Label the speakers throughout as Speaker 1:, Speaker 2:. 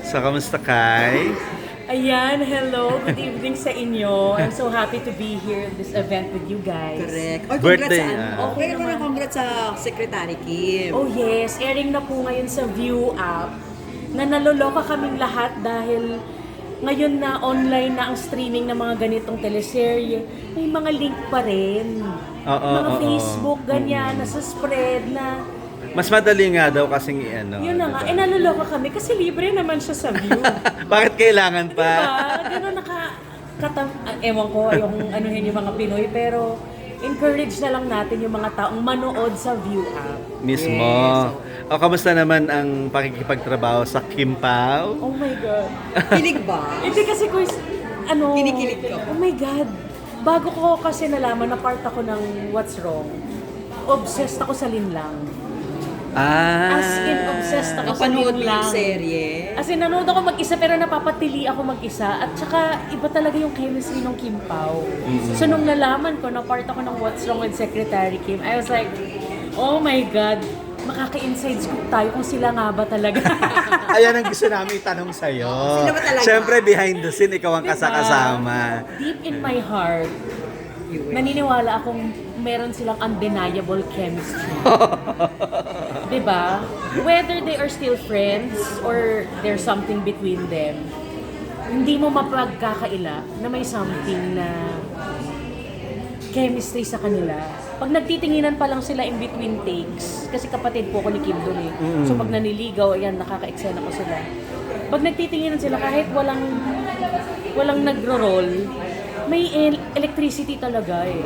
Speaker 1: So, kamusta Kai?
Speaker 2: Ayan, hello. Good evening sa inyo. I'm so happy to be here in this event with you guys.
Speaker 3: Correct. Or
Speaker 1: Birthday,
Speaker 3: congrats sa ano.
Speaker 2: Okay
Speaker 3: Okay naman,
Speaker 2: naman.
Speaker 3: congrats sa Secretary Kim.
Speaker 2: Oh yes, airing na po ngayon sa View app na naloloka kaming lahat dahil ngayon na online na ang streaming ng mga ganitong teleserye. May mga link pa rin. Mga Facebook, ganyan, nasa spread na.
Speaker 1: Mas madali nga daw kasing ano.
Speaker 2: Yun na nga,
Speaker 1: diba?
Speaker 2: naloloka kami kasi libre naman siya sa View.
Speaker 1: Bakit kailangan pa?
Speaker 2: Diba? Ganun ewan ko, yung anuhin yung mga Pinoy, pero encourage na lang natin yung mga taong manood sa View app.
Speaker 1: Mismo. O, kamusta naman ang pakikipagtrabaho sa Kim Pao?
Speaker 2: Oh my God.
Speaker 3: Kilig ba?
Speaker 2: Hindi kasi ko,
Speaker 3: Kinikilig ka ba?
Speaker 2: Oh my God. Bago ko kasi nalaman na part ako ng What's Wrong, obsessed ako sa linlang. As in, obsessed ako sa
Speaker 3: Napanood mo
Speaker 2: linlang.
Speaker 3: yung serye?
Speaker 2: As in, nanood ako mag-isa pero napapatili ako mag-isa. At saka, iba talaga yung chemistry ng Kim Pao. So, nung nalaman ko na part ako ng What's Wrong with Secretary Kim, I was like, oh my God, makaka-inside scoop tayo kung sila nga ba talaga.
Speaker 1: Ayan ang gusto namin itanong sa'yo.
Speaker 3: Sila ba talaga?
Speaker 1: Siyempre, behind the scene, ikaw ang
Speaker 2: Diba?
Speaker 1: kasama.
Speaker 2: Deep in my heart, naniniwala akong meron silang undeniable chemistry. Diba? Whether they are still friends or there's something between them, hindi mo mapagkakaila na may something na chemistry sa kanila. Pag nagtitinginan pa lang sila in between takes, kasi kapatid po ako ni Kim doon eh. So pag naniligaw, ayan, nakaka-eksena ko sila. Pag nagtitinginan sila, kahit walang nagro-roll, may electricity talaga eh.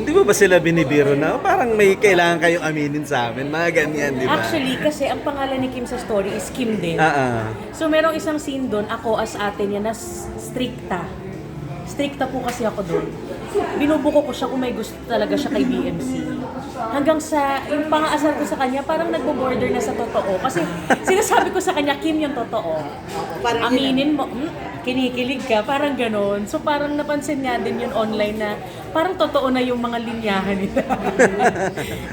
Speaker 1: Hindi mo ba sila binibiro na parang may kailangan kayong aminin sa amin? Mga ganyan, di ba?
Speaker 2: Actually, kasi ang pangalan ni Kim sa story is Kim din. So merong isang scene doon, ako as ate niya na stricta. Stricta po kasi ako doon. Binubuko ko siya kung may gusto talaga siya kay BMC. Hanggang sa, yung pang-aasar ko sa kanya, parang nagbo-border na sa totoo. Kasi sinasabi ko sa kanya, Kim yung totoo.
Speaker 3: Parang
Speaker 2: Aminin mo, kinikilig ka, parang ganon. So parang napansin nga din yun online na parang totoo na yung mga linyahan nila.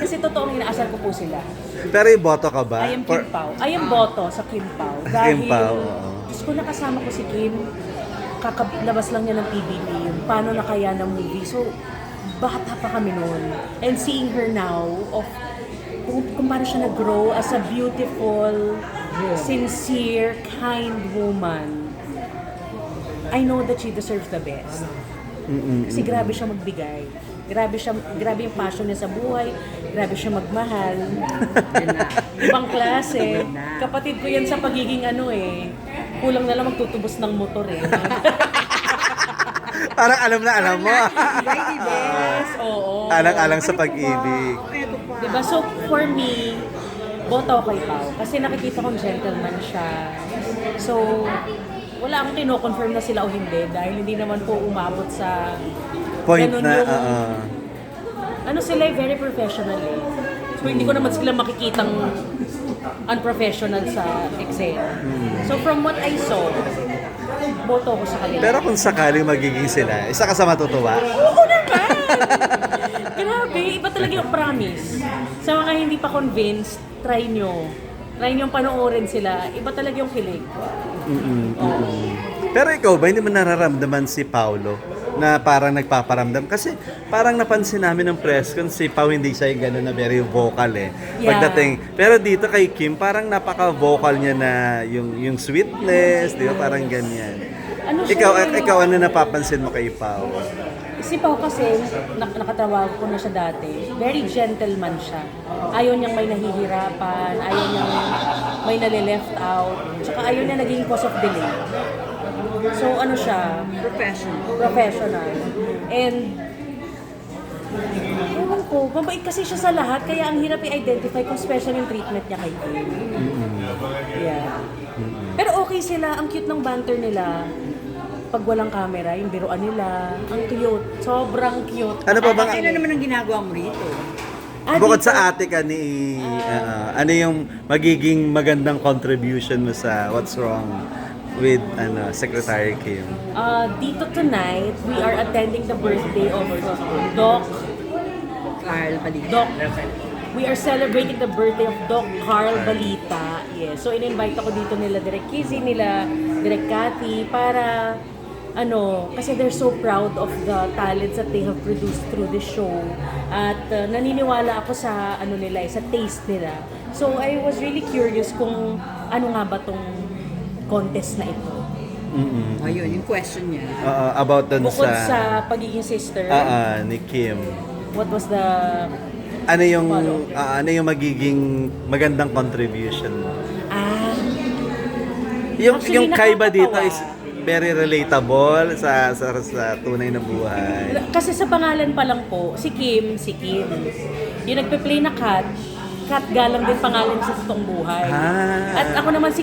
Speaker 2: Kasi totoong inaasar ko po sila.
Speaker 1: Pero iboto ka ba?
Speaker 2: I am Kim Pao. I am boto sa Kim Pao.
Speaker 1: Kim Pao, oo.
Speaker 2: Diyos ko nakasama ko si Kim, kakalabas lang niya ng PBB, paano na kaya ng movie. So, bata pa kami noon. And seeing her now, of kung paano siya nag-grow as a beautiful, sincere, kind woman, I know that she deserves the best. Kasi grabe siya magbigay. Grabe yung passion niya sa buhay. Grabe siya magmahal. Ibang klase. Kapatid ko yan sa pagiging kulang na lang magtutubos ng motor eh.
Speaker 1: Parang alam na alam mo.
Speaker 2: Yes, oo.
Speaker 1: Alang-alang sa pag-ibig.
Speaker 3: Eto pa.
Speaker 2: Diba? So, for me, boto ako kay Pao. Kasi nakikita kong gentleman siya. So, wala akong kino-confirm na sila o hindi dahil hindi naman po umabot sa
Speaker 1: Point
Speaker 2: ganun
Speaker 1: na,
Speaker 2: yung, sila very professional eh. So, hindi ko naman sila makikitang unprofessional sa eksena. So, from what I saw, boto ko sa kanila.
Speaker 1: Pero kung sakaling magiging sila, isa ka sa matutuwa?
Speaker 2: Oo naman! Grabe, iba talaga yung promise. Sa mga hindi pa convinced, try nyo. Try nyo panoorin sila. Iba talaga yung kilig. Oo.
Speaker 1: Pero ikaw ba, hindi mo nararamdaman si Paolo na parang nagpaparamdam? Kasi parang napansin namin ng press con, si Pao hindi siya yung gano'n na very vocal eh.
Speaker 2: Yeah.
Speaker 1: Pagdating. Pero dito kay Kim, parang napaka-vocal niya na yung sweetness, di ba? Parang ganyan. Ikaw ano napapansin mo kay Pao?
Speaker 2: Si Pao kasi, nakatawag ko na siya dati, very gentleman siya. Ayaw niyang may nahihirapan, ayaw niyang may nale-left out, tsaka ayaw niya naging cause of delay. So siya, professional. And, ewan ko, mabait kasi siya sa lahat, kaya ang hirap i-identify kung special yung treatment niya kay Kim. Yeah. Pero okay sila, ang cute ng banter nila. Pag walang camera, yung biruan nila, ang cute, sobrang cute.
Speaker 1: Ano pa bang
Speaker 3: Ano naman ang ginagawa mo rito?
Speaker 1: bukod
Speaker 2: dito,
Speaker 1: sa ate ka ni ano yung magiging magandang contribution mo sa What's Wrong with Secretary Kim?
Speaker 2: Dito tonight, we are attending the birthday of Doc
Speaker 3: Carl Paligid.
Speaker 2: Doc we are celebrating the birthday of Doc Carl Balita. Yes. So, in-invite ako dito nila Direk Kizzy, nila Direk Cathy, para kasi they're so proud of the talents that they have produced through this show. At naniniwala ako sa nila, sa taste nila. So I was really curious kung ano nga ba tong contest na ito.
Speaker 3: Ayun, yung question niya.
Speaker 1: About dun
Speaker 2: Bukod
Speaker 1: sa...
Speaker 2: sa pagiging sister,
Speaker 1: ni Kim.
Speaker 2: what was the
Speaker 1: Ano yung magiging magandang contribution mo? Yung
Speaker 2: Actually,
Speaker 1: kaiba dito
Speaker 2: nakakatawa.
Speaker 1: is very relatable sa tunay na buhay.
Speaker 2: Kasi sa pangalan pa lang po, si Kim. Yung nagpe-play na Kat Galang din pangalan sa totoong buhay.
Speaker 1: Ah.
Speaker 2: At ako naman si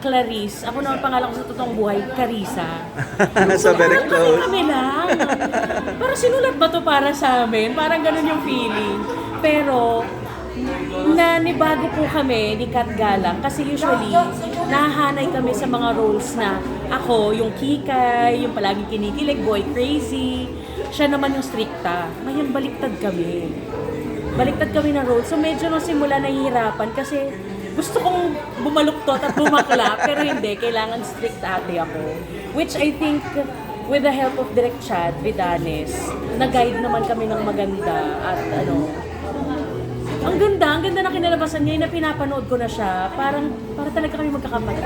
Speaker 2: Clarice. Ako naman pangalan ko sa totoong buhay, Carissa.
Speaker 1: So very close.
Speaker 2: Kami lang. Parang sinulat ba to para sa amin? Parang ganun yung feeling. Pero, nanibago po kami ni Kat Galang kasi usually, nahahanay kami sa mga roles na ako, yung kikay, yung palaging kinikilig, boy crazy. Siya naman yung stricta. Ngayon, baliktad kami. Baliktad kami ng role. So medyo nung simula nahihirapan kasi gusto kong bumaluktot at bumakla pero hindi, kailangan strict ate ako. Which I think with the help of Direk Chad Vidanes, na-guide naman kami ng maganda at ang ganda na kinalabasan niya, na pinapanood ko na siya. Para talaga kami magkakapatid.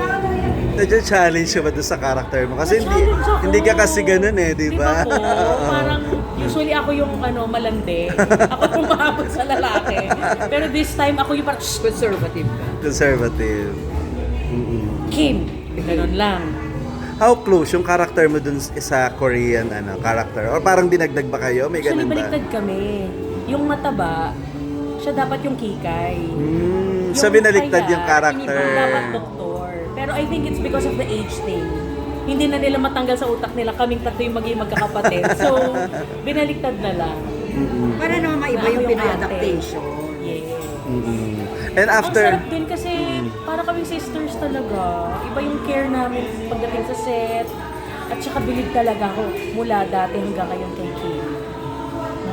Speaker 1: Nadya-challenge ka ba doon sa character mo? Kasi
Speaker 2: Na-challenge ako.
Speaker 1: hindi ka kasi ganun
Speaker 2: Di
Speaker 1: di
Speaker 2: ba
Speaker 1: ba?
Speaker 2: po? Parang usually ako yung malandi. Ako yung mahabot sa lalaki. Pero this time ako yung parang, "Shh,
Speaker 3: Conservative ka.
Speaker 1: Conservative.
Speaker 2: Kim." Ganun lang.
Speaker 1: How close yung character mo dun sa Korean character? Or parang dinagdag ba kayo? May
Speaker 2: Actually,
Speaker 1: ganun ba?
Speaker 2: baliktad kami. Yung mataba, siya dapat yung kikay.
Speaker 1: So binaliktad yung character.
Speaker 2: Dapat doktor. Pero I think it's because of the age thing. Hindi na nila matanggal sa utak nila kaming tatlo yung magiging magkakapatid. So, binaliktad na lang.
Speaker 3: Para naman maiba
Speaker 2: Ako
Speaker 3: yung
Speaker 2: yung
Speaker 3: Pinay-adaptation.
Speaker 2: Yeah.
Speaker 1: And
Speaker 2: Ang
Speaker 1: after...
Speaker 2: sarap din kasi para kaming sisters talaga. Iba yung care namin pagdating sa set. At saka bilib talaga ako mula dati hanggang ngayon kay Kim.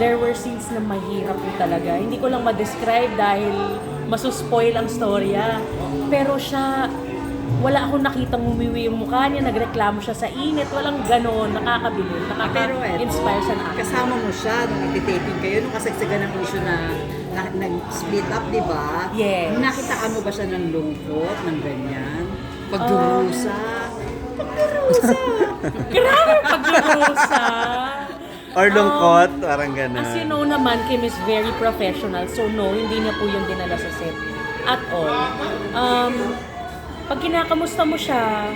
Speaker 2: There were scenes na mahirap po talaga. Hindi ko lang ma-describe dahil masuspoil ang storya. Pero siya, wala akong nakitang umiwi yung mukha niya, nagreklamo siya sa init, walang ganon, nakakabilib,
Speaker 3: Pero
Speaker 2: nakaka-inspire sa nakaka.
Speaker 3: kasama mo siya nung nagtitaping kayo, nung kasagsagan ng issue na nag-split up, di ba?
Speaker 2: Yes.
Speaker 3: Nakita mo ba siya ng lungkot, ng ganyan? Pagdurusa?
Speaker 2: Grabe pagdurusa!
Speaker 1: Or lungkot, parang gano'n.
Speaker 2: As you know naman, Kim is very professional, so no, hindi niya po yung dinala sa set at all. Pag kinakamusta mo siya,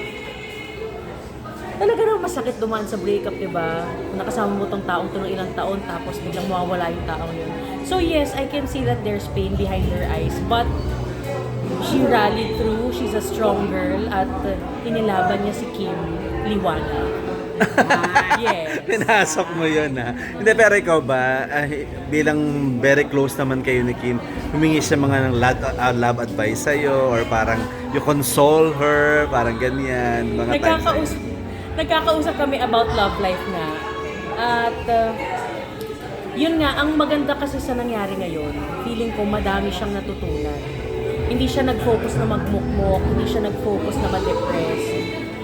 Speaker 2: talaga naman masakit dumaan sa breakup, diba? Kung nakasama mo tong taong to ng ilang taon, tapos biglang mawawala yung taong yun. So yes, I can see that there's pain behind her eyes, but she rallied through, she's a strong girl, at inilaban niya si Kim liwanag. Yes.
Speaker 1: Pinasok mo yun Hindi, pero ikaw ba, bilang very close naman kayo ni Kim, humingi siya mga love advice sa'yo or parang you console her, parang ganyan, mga times na yun.
Speaker 2: Nagkakausap kami about love life nga. At yun nga, ang maganda kasi sa nangyari ngayon, feeling ko madami siyang natutunan. Hindi siya nag-focus na magmukmok, hindi siya nag-focus na ma-depress.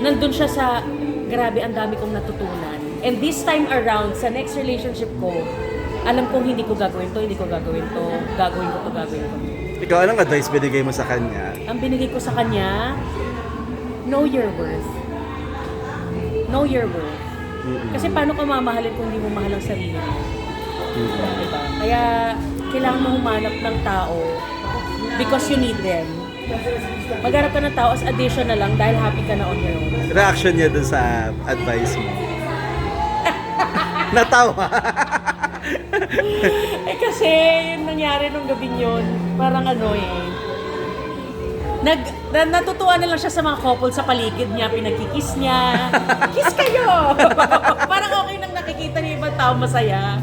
Speaker 2: Nandun siya sa, grabe, ang dami kong natutunan. And this time around, sa next relationship ko, alam kong hindi ko gagawin to, gagawin ko to.
Speaker 1: Ikaw, anong advice binigay mo sa kanya?
Speaker 2: Ang binigay ko sa kanya, know your worth. Know your worth. Kasi paano ka mamahalin kung hindi mo mahal ang sarili mo? Diba? Kaya, kailangan mo humanap ng tao because you need them. Maghanap ka ng tao as addition na lang dahil happy ka na on your own.
Speaker 1: Reaction niya dun sa advice mo? Natawa.
Speaker 2: Kasi, yung nangyari nung gabi yun, parang natutuwa na lang siya sa mga couple sa paligid niya, pinagkikis niya. Kiss kayo! Parang okay nang nakikita niya ibang tao masaya.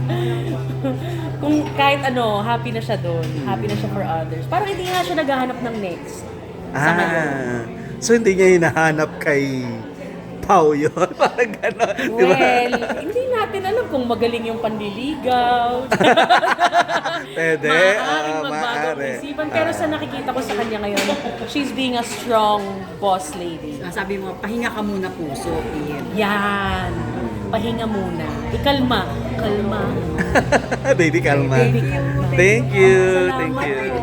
Speaker 2: Kung kahit happy na siya doon, happy na siya for others. Parang hindi nga siya naghahanap ng next. Sa ngayon.
Speaker 1: So hindi niya hinahanap kay pau yun. Parang gano'n. Di ba?
Speaker 2: Well, hindi natin alam kung magaling yung panliligaw.
Speaker 1: Pwede.
Speaker 2: Maaaring
Speaker 1: Oo,
Speaker 2: magbago ang
Speaker 1: maaari.
Speaker 2: isipan. Pero sa nakikita ko sa kanya ngayon, she's being a strong boss lady.
Speaker 3: Sabi mo, pahinga ka muna puso, Kim.
Speaker 2: Yan. Pahinga muna. Ikalma. Kalma.
Speaker 1: Baby, kalma.
Speaker 2: Baby, kalma.
Speaker 1: Thank you.
Speaker 2: Salamat
Speaker 1: Thank you.
Speaker 2: po.